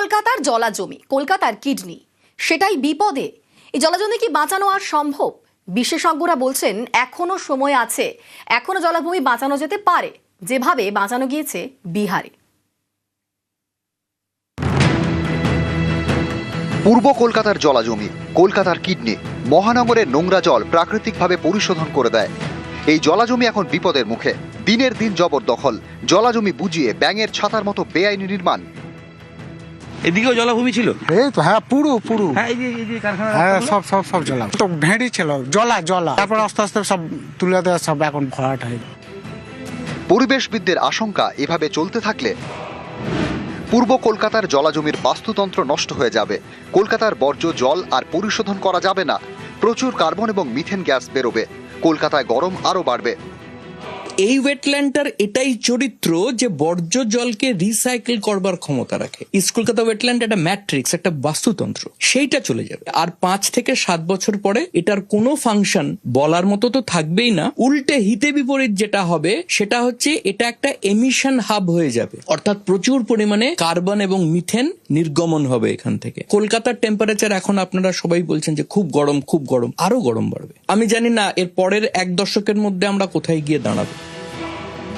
কলকাতার জলা জমি, কলকাতার কিডনি, সেটাই বিপদে। এই জলাজমি কি বাঁচানো আর সম্ভব? বিশেষজ্ঞরা বলছেন এখনো সময় আছে, এখনো জলাভূমি বাঁচানো যেতে পারে, যেভাবে বাঁচানো গিয়েছে বিহারে। পূর্ব কলকাতার জলাজমি, কলকাতার কিডনি, মহানগরের নোংরা জল প্রাকৃতিকভাবে পরিশোধন করে দেয়। এই জলাজমি এখন বিপদের মুখে। দিনের দিন জবরদখল, জলাজমি বুঝিয়ে ব্যাঙের ছাতার মতো বেআইনি নির্মাণ। এদিকেও জলাভূমি ছিল, এই তো হ্যাঁ পুরো হ্যাঁ এই যে কারখানা, হ্যাঁ সব জলা তো ভেড়ি ছিল, জলা তারপর আস্তে আস্তে সব তুলে দেওয়া, সব এখন ভরাট হয়ে। পরিবেশবিদদের আশঙ্কা এভাবে চলতে থাকলে পূর্ব কলকাতার জলাজমির বাস্তুতন্ত্র নষ্ট হয়ে যাবে। কলকাতার বর্জ্য জল আর পরিশোধন করা যাবে না, প্রচুর কার্বন এবং মিথেন গ্যাস বেরোবে। কলকাতায় গরম আরো বাড়বে। এই ওয়েটল্যান্ডটার এটাই চরিত্র যে বর্জ্য জলকে রিসাইকেল করবার ক্ষমতা রাখে। ইস্ট কলকাতা ওয়েটল্যান্ড একটা ম্যাট্রিক্স, একটা বাস্তুতন্ত্র, সেইটা চলে যাবে। আর 5 থেকে 7 বছর পরে এটার কোনো ফাংশন বলার মতো তো থাকবেই না। উল্টে হিতে বিপরীত যেটা হবে সেটা হচ্ছে এটা একটা এমিশন হাব হয়ে যাবে, অর্থাৎ প্রচুর পরিমাণে কার্বন এবং মিথেন নির্গমন হবে এখান থেকে। কলকাতার টেম্পারেচার এখন আপনারা সবাই বলছেন যে খুব গরম, আরো গরম বাড়বে। আমি জানি না এর পরের 1 দশকের মধ্যে আমরা কোথায় গিয়ে দাঁড়াবো।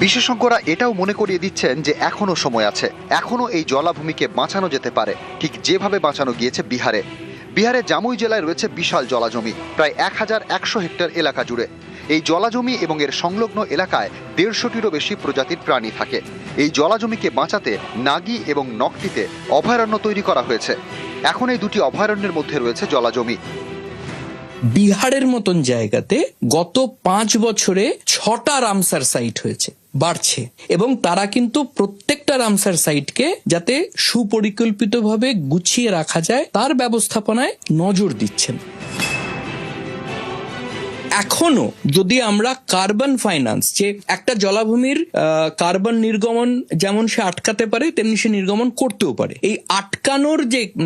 বিশেষজ্ঞরা এটাও মনে করিয়ে দিচ্ছেন যে এখনো সময় আছে, এখনো এই জলাভূমিকে বাঁচানো যেতে পারে, ঠিক যেভাবে বাঁচানো গিয়েছে বিহারে। বিহারের জামুই জেলায় রয়েছে বিশাল জলাজমি, প্রায় 1100 হেক্টর এলাকা জুড়ে। এই জলাজমি এবং এর সংলগ্ন এলাকায় 150টিরও বেশি প্রজাতির প্রাণী থাকে। এই জলাজমিকে বাঁচাতে নাগি এবং নকটিতে অভয়ারণ্য তৈরি করা হয়েছে। এখন এই দুটি অভয়ারণ্যের মধ্যে রয়েছে জলাজমি। বিহারের মতন জায়গাতে গত 5 বছরে 6টা রামসার সাইট হয়েছে, বাড়ছে, এবং তারা কিন্তু প্রত্যেকটা রামসার সাইটকে যাতে সুপরিকল্পিতভাবে গুছিয়ে রাখা যায় তার ব্যবস্থাপনায় নজর দিচ্ছেন। এখনো যদি আমরা কার্বন ফাইন্যান্স, যে একটা জলাভূমির কার্বন নির্গমন যেমন সে আটকাতে পারে তেমনি সে নির্গমন করতেও পারে, এই আটকানোর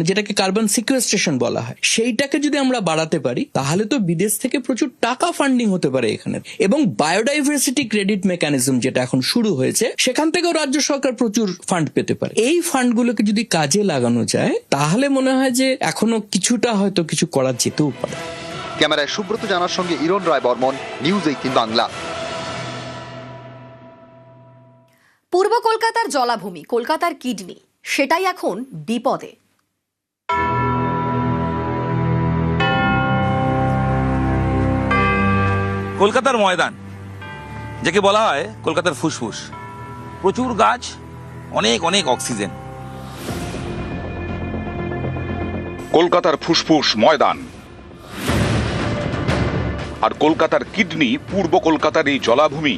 যেটাকে কার্বন সিকুয়েস্ট্রেশন বলা হয়, সেইটাকে যদি আমরা বাড়াতে পারি তাহলে তো বিদেশ থেকে প্রচুর টাকা ফান্ডিং হতে পারে এখানে। এবং বায়োডাইভার্সিটি ক্রেডিট মেকানিজম যেটা এখন শুরু হয়েছে, সেখান থেকেও রাজ্য সরকার প্রচুর ফান্ড পেতে পারে। এই ফান্ডগুলোকে যদি কাজে লাগানো যায় তাহলে মনে হয় যে এখনো কিছুটা হয়তো কিছু করা যেতেও পারে। ক্যামেরায় সুব্রত জানার সঙ্গে ইরণ রায় বর্মন, নিউজ 18 বাংলা। পূর্ব কলকাতার জলাভূমি, কলকাতার কিডনি, সেটাই এখন বিপদে। কলকাতার ময়দান, যাকে বলা হয় কলকাতার ফুসফুস, প্রচুর গাছ, অনেক অক্সিজেন। কলকাতার ফুসফুস ময়দান আর কলকাতার কিডনি পূর্ব কলকাতার এই জলাভূমি।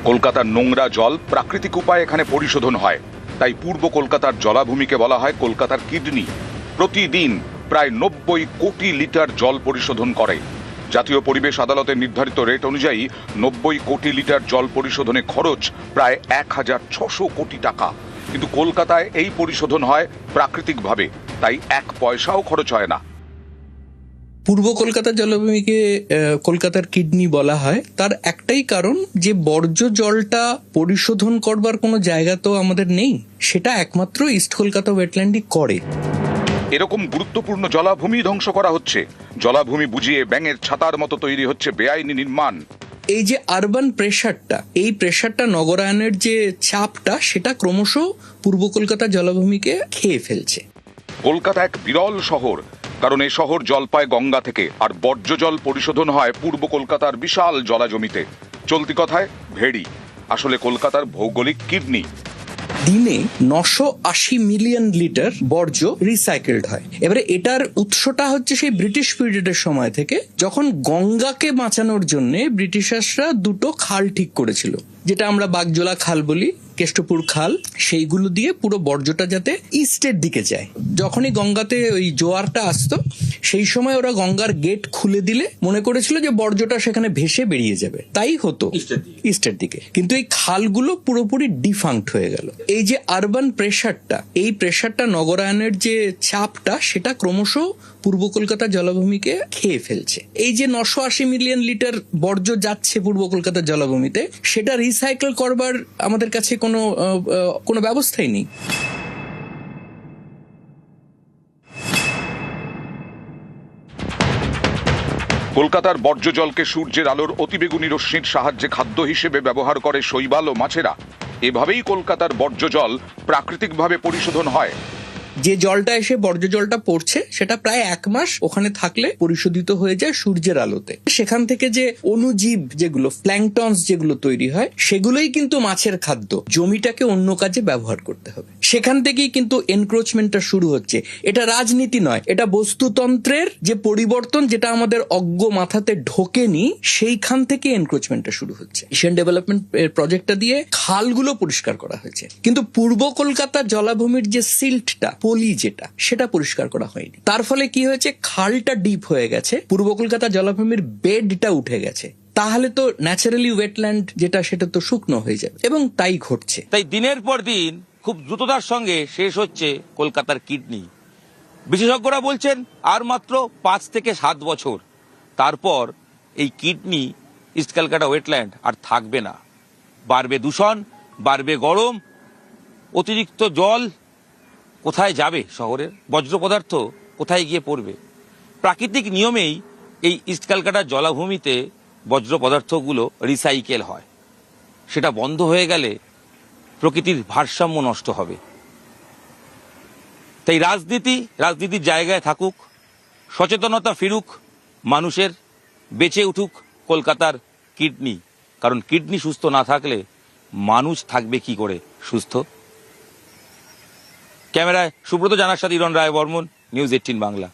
কলকাতার নোংরা জল প্রাকৃতিক উপায়ে এখানে পরিশোধন হয়, তাই পূর্ব কলকাতার জলাভূমিকে বলা হয় কলকাতার কিডনি। প্রতিদিন প্রায় 90 কোটি লিটার জল পরিশোধন করে। জাতীয় পরিবেশ আদালতের নির্ধারিত রেট অনুযায়ী 90 কোটি লিটার জল পরিশোধনে খরচ প্রায় 1600 কোটি টাকা। কিন্তু কলকাতায় এই পরিশোধন হয় প্রাকৃতিকভাবে, তাই 1 পয়সাও খরচ হয় না। পূর্ব কলকাতার জলাভূমিকে কলকাতার কিডনি বলা হয়, তার একটাই কারণ যে বর্জ্য জলটা পরিশোধন করবার কোনো জায়গা তো আমাদের নেই, সেটা একমাত্র ইস্ট কলকাতা ওয়েটল্যান্ডই করে। এরকম গুরুত্বপূর্ণ জলাভূমি ধ্বংস করা হচ্ছে। জলাভূমি বুঝিয়ে ব্যাঙের ছাতার মতো তৈরি হচ্ছে বেআইনি নির্মাণ। এই যে আরবান প্রেশারটা, এই প্রেশারটা, নগরায়নের যে চাপটা, সেটা ক্রমশ পূর্ব কলকাতা জলাভূমিকে খেয়ে ফেলছে। কলকাতা এক বিরল শহর, কারণ এই শহর জল পায় গঙ্গা থেকে, আর বর্জ্য জল পরিশোধন হয় পূর্ব কলকাতার বিশাল জলাজমিতে। চলতি কথায় ভেড়ি, আসলে কলকাতার ভৌগোলিক কিডনি। দিনে 980 মিলিয়ন লিটার বর্জ্য রিসাইকেলড হয়। এবারে এটার উৎসটা হচ্ছে সেই ব্রিটিশ পিরিয়ডের সময় থেকে, যখন গঙ্গাকে বাঁচানোর জন্য ব্রিটিশার্সরা 2টো খাল ঠিক করেছিল, যেটা আমরা বাগজোলা খাল বলি, কেষ্টপুর খাল, সেইগুলো দিয়ে পুরো বর্জ্যটা যাতে ইস্টের দিকে যায়। যখনই গঙ্গাতে ওই জোয়ারটা আসতো, সেই সময় ওরা গঙ্গার গেট খুলে দিলে মনে করেছিল যে বর্জ্যটা সেখানে ভেসে বেরিয়ে যাবে, তাই হতো ইস্টের দিকে। কিন্তু এই খালগুলো পুরোপুরি ডিফাঙ্ক্ট হয়ে গেল। এই যে আরবান প্রেশারটা, এই প্রেশারটা, নগরায়নের যে চাপটা, সেটা ক্রমশ পূর্ব কলকাতার জলাভূমিকে খেয়ে ফেলছে। এই যে 980 মিলিয়ন লিটার বর্জ্য যাচ্ছে পূর্ব কলকাতার জলাভূমিতে, সেটা রিসাইকেল করবার আমাদের কাছে কোনো ব্যবস্থাই নেই। কলকাতার বর্জ্য জলকে সূর্যের আলোর অতিবেগুনি রশ্মির সাহায্যে খাদ্য হিসেবে ব্যবহার করে শৈবাল ও মাছেরা। এভাবেই কলকাতার বর্জ্য জল প্রাকৃতিকভাবে পরিশোধন হয়। যে জলটা এসে বর্জ্য জলটা পড়ছে সেটা প্রায় 1 মাস ওখানে থাকলে পরিশোধিত হয়ে যায় সূর্যের আলোতে। সেখান থেকে যে অণুজীব যেগুলো, প্ল্যাঙ্কটনস যেগুলো তৈরি হয়, সেগুলোই কিন্তু মাছের খাদ্য। জমিটাকে অন্য কাজে ব্যবহার করতে হবে। সেখান থেকেই কিন্তু এনক্রোচমেন্টটা শুরু হচ্ছে। এটা রাজনীতি নয়, এটা বস্তুতন্ত্রের যে পরিবর্তন, যেটা আমাদের অজ্ঞ মাথাতে ঢোকেনি, সেইখান থেকে এনক্রোচমেন্টটা শুরু হচ্ছে। এশিয়ান ডেভেলপমেন্ট প্রজেক্টটা দিয়ে খালগুলো পরিষ্কার করা হয়েছে, কিন্তু পূর্ব কলকাতার জলাভূমির যে সিল্টটা, পলি যেটা, সেটা পরিষ্কার করা হয়নি। তার ফলে কি হয়েছে, খালটা ডিপ হয়ে গেছে, পূর্ব কলকাতা জলাভূমির বেডটা উঠে গেছে। তাহলে তো ন্যাচারালি ওয়েটল্যান্ড যেটা, সেটা তো শুকনো হয়ে যাবে, এবং তাই ঘটছে। তাই দিনের পর দিন খুব দ্রুততার সঙ্গে শেষ হচ্ছে কলকাতার কিডনি। বিশেষজ্ঞরা বলছেন আর মাত্র 5 থেকে 7 বছর, তারপর এই কিডনি ইস্ট ক্যালকাটা ওয়েটল্যান্ড আর থাকবে না। বাড়বে দূষণ, বাড়বে গরম, অতিরিক্ত জল কোথায় যাবে? শহরের বজ্র পদার্থ কোথায় গিয়ে পড়বে? প্রাকৃতিক নিয়মেই এই ইস্ট ক্যালকাটার জলাভূমিতে বজ্র পদার্থগুলো রিসাইকেল হয়। সেটা বন্ধ হয়ে গেলে প্রকৃতির ভারসাম্য নষ্ট হবে। তাই রাজনীতির জায়গায় থাকুক, সচেতনতা ফিরুক মানুষের, বেঁচে উঠুক কলকাতার কিডনি। কারণ কিডনি সুস্থ না থাকলে মানুষ থাকবে কি করে সুস্থ? ক্যামেরায় সুব্রত জানার সাথে ইরণ রায় বর্মন, নিউজ 18 বাংলা।